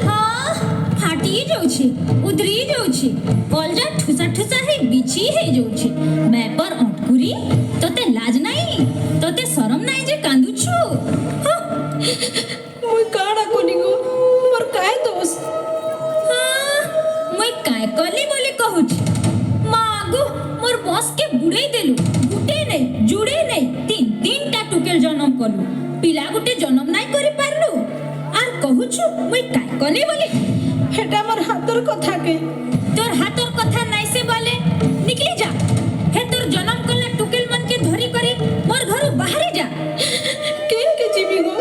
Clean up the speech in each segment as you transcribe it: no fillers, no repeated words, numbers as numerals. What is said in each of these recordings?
हाँ फाटी जाउछि उधरी जाउछि कलजा ठुसा ठुसा हे बिछि हे जाउछि मैं पर अटकुरी तोते लाज नाही तोते शरम नाही जे कांदुछु मुई काड़ा कोनी गो मोर काय दोष हाँ मैं काय कली बोली कहूछि मागो मोर बॉस के बुड़े देलु गुटे नहीं जुड़े नहीं तीन टा टुकेल जन्म कलु पिला गुटे जन्म नाही करि पारलु आर कहूछु मैं काय कली बोली हेटा मोर हाथर कथा के तोर हाथर कथा नाही से बोले निकली जा हे तोर जन्म कला टुकेल मन के धरी करे मोर घर बाहर जा के जीवी गो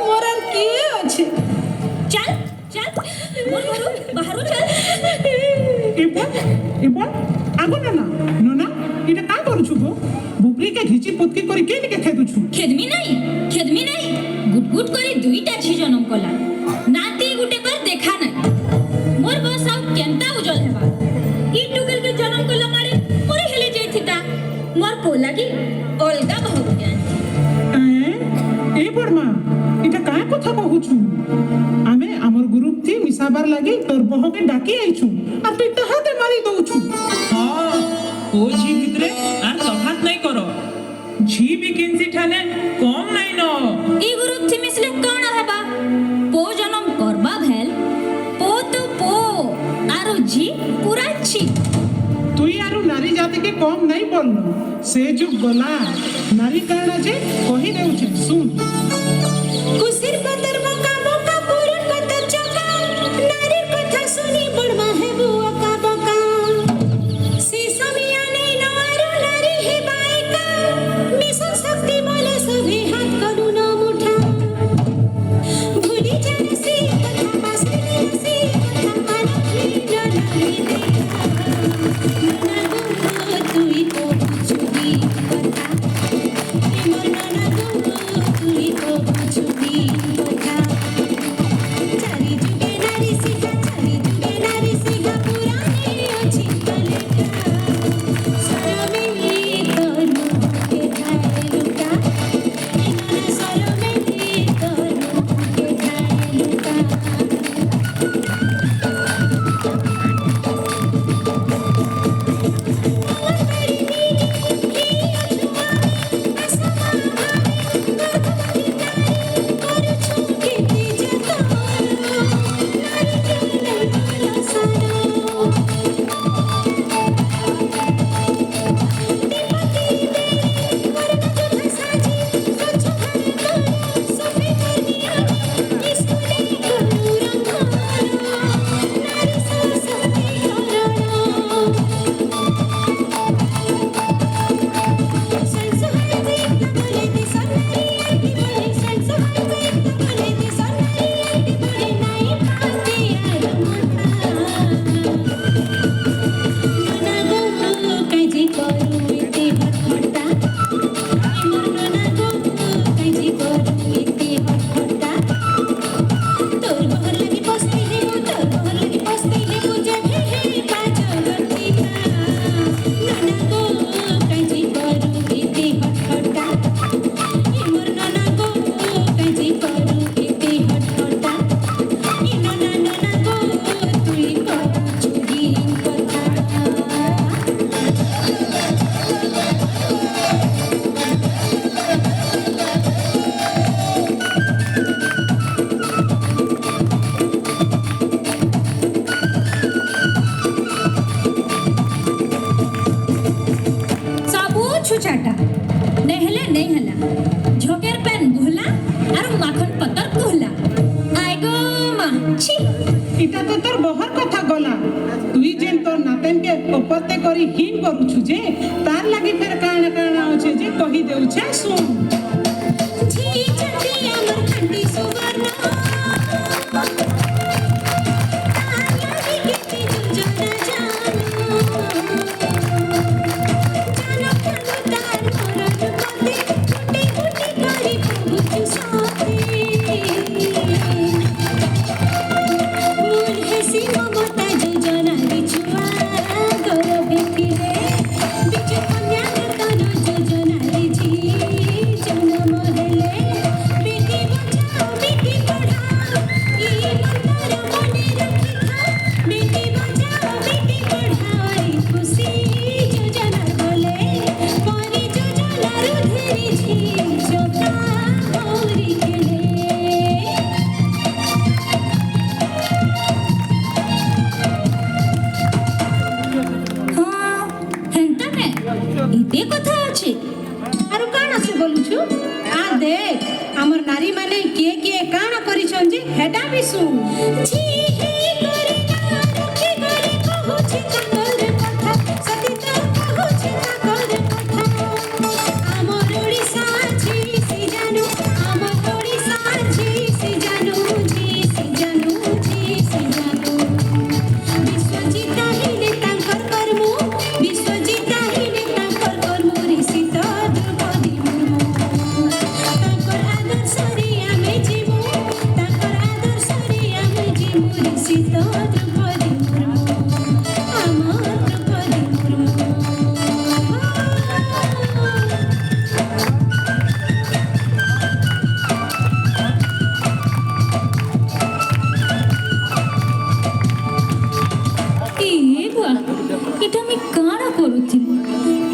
मोर आर के अछि चल चल मोर घर बाहर चल एबा आगो ना इटा का करूछु गो बुकरी के घिची पुतकी करी के निके खेदुछु खेदमी नहीं गुट करी दुईटा झी जन्म कला नाती गुटे कर देखा नहीं मोर बस आउ केनता उजल हेबा ई टुकेल के जन्म कला मारे मोरे हेले जैथिता मोर पोला की अलगा बहुत ज्ञान ए बड़मा इटा का कथा कहूछु आमे हमर ग्रुप थी मिसाबार लागि तोर बह के डाकी आइछु आ तू तहाते मारी दउछु हाँ ओ झी भितरे आर तफात नहीं करो झी भी किंसी ठाने कम नहीं न ई ग्रुप थी मिसले काना हेबा पो जन्म करबा भेल पो तो पो आरो जी पूरा छी तुई आरु नारी जाति के कम नहीं बोलनो से जुग गला नारी कारणा जे कहि देउछे सुन कुसिर पतर बका बका पुरन पतर चका नारी कथा सुनी बड़मा है बुआ का बका से समिया नहीं नारू नारी है बाइका मिशन शक्ति बोले सभी हाथ करू ना मुठा भूली जाने से कथा बासुरी से कथा पानी जाने दे ना गो तुई को छुदी कथा मन ना गो तुई को छुदी कथा चारी जुगे नारी सिंहा पुराने अछि कलेका सरमे तनु के धाय लुका इना सरमे तनु के धाय लुका छुचाटा नेहले नहीं हला झोकेर पेन गुहला और माखन पत्तर गुहला आय गो मा छी इटा तो तोर बहर कथा गला तुई जेन तोर नातेन के उपते करी हिन करूछु जे तार लागि फेर काना काना होछे जे कहि देउछे सुन झी चंडी अमर खंडी सुवर्ण ममता जो जनारी छुआ গোটে কথা আছে। আরো কাଣା সে বলুছু আ দেখ আমার নারী মানে কিয়ে কিয়ে কাଣା করিছন যে হেডা বি শুন ঝি হি করে না রক্ষে করে কহুছি তাকর কথা, সতী তো কহুছি তাকর কথা। আমার ওড়িশা ঝি সি জানু আমার ওড়িশা ঝি সি জানু ঝি সি জানু ঝি সি জানু বিশ্বজিৎ আহিলে তাঙ্কর কর্মু বিশ্বজিৎ আহিলে তাঙ্কর কর্মু ঋষি তো দ্রৌপদী মুর্মু তাঙ্কর আদর্শরে আমি জীবু তাঙ্কর আদর্শরে আমি জীবু ঋষি তো দ্রৌপদী মুর্মু আমার দ্রৌপদী মুর্মু ଏ ବୁଆ ଏଟା ମୁଁ କାଣା କରୁଥିଲି?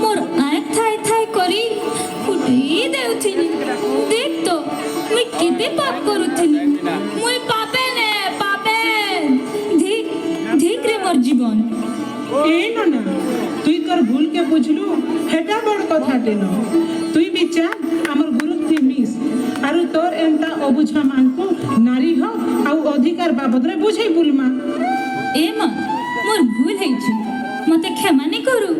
ମୋର ଆଖ ଥାଇ ଥାଇ କରି ଫୁଟେଇ ଦେଉଥିଲି। ଦେখ ତ ମୁଇଁ କେତେ ପାପ କରୁଥିଲି। ମୁଇଁ ପାପେ নে পাপে। দেখ দেখ রে মোর জীবন। এই না না তুই তোর ভুলকে বুঝলু হেটা বড় কথাটে ন তুই বিচার আমার গুরুত্ব মিস আর তোর এন্তা অবুঝা মানকু নারী হ আউ অধিকার বাবদরে বুঝাই বুলমা এ মা মোর ভুল হয়েছে, মতে ক্ষমা নি করু।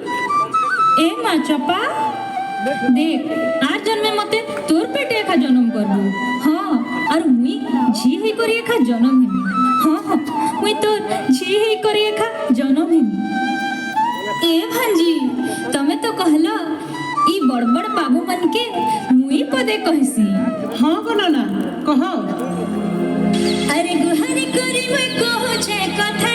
এ মা চপা দেখ আর জন্মে মতে তোর পেটে একা জন্ম করবো। হ্যাঁ আর মুই ঝি হই করি একা জন্ম হেমি। হ্যাঁ হ্যাঁ মুই তোর ঝি হই করি একা জন্ম হেমি। এ ভাঞ্জি তমে তো কহল ই বড় বড় বাবু মনকে মুই পদে কহসি। হ্যাঁ গো না কহ আরে গুহারি করি মুই কহুছে কথা